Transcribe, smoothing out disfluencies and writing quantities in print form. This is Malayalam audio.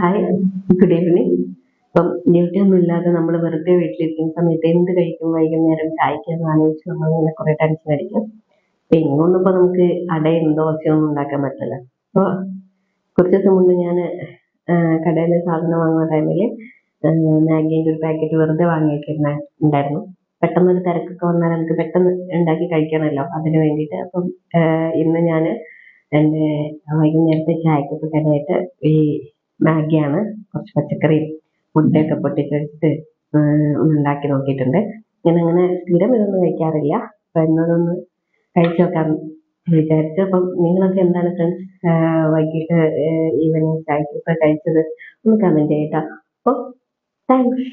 Hi, good evening. ഇപ്പം ഡ്യൂട്ടി ഒന്നും ഇല്ലാതെ നമ്മൾ വെറുതെ വീട്ടിലിരിക്കുന്ന സമയത്ത് എന്ത് കഴിക്കും വൈകുന്നേരം ചായക്ക് എന്ന് ആലോചിച്ച് നമ്മളിങ്ങനെ കുറെ ടെൻഷൻ അടിക്കും. അപ്പൊ ഇന്നൊന്നും ഇപ്പൊ നമുക്ക് അടയും ദോശയും ഒന്നും ഉണ്ടാക്കാൻ പറ്റില്ല. അപ്പൊ കുറച്ച് ദിവസം മുന്നേ ഞാൻ കടയിൽ സാധനം വാങ്ങുന്ന ടൈമിൽ മാഗീൻ്റെ ഒരു പാക്കറ്റ് വെറുതെ വാങ്ങി വെച്ചിരുന്ന ഉണ്ടായിരുന്നു. പെട്ടെന്നൊരു തിരക്കൊക്കെ വന്നാൽ നമുക്ക് പെട്ടെന്ന് ഉണ്ടാക്കി കഴിക്കണമല്ലോ, അതിന് വേണ്ടിയിട്ട്. അപ്പം ഇന്ന് ഞാൻ എൻ്റെ വൈകുന്നേരത്തെ ചായക്കൊക്കെ കടിയായിട്ട് ഈ മാഗിയാണ്, കുറച്ച് പച്ചക്കറിയും മുട്ടയൊക്കെ പൊട്ടിച്ചെടുത്ത് ഒന്ന് ഉണ്ടാക്കി നോക്കിയിട്ടുണ്ട്. ഞാനങ്ങനെ സ്ഥിരം ഇതൊന്നും കഴിക്കാറില്ല, അപ്പം എന്നതൊന്ന് കഴിച്ചു നോക്കാം വിചാരിച്ചു. അപ്പം നിങ്ങളൊക്കെ എന്താണ് ഫ്രണ്ട്സ് വൈകിട്ട് ഈവനിങ് ചായക്കൊക്കെ കഴിച്ചത് ഒന്ന് കമൻറ്റ് ചെയ്യട്ടോ. അപ്പോൾ താങ്ക്സ്.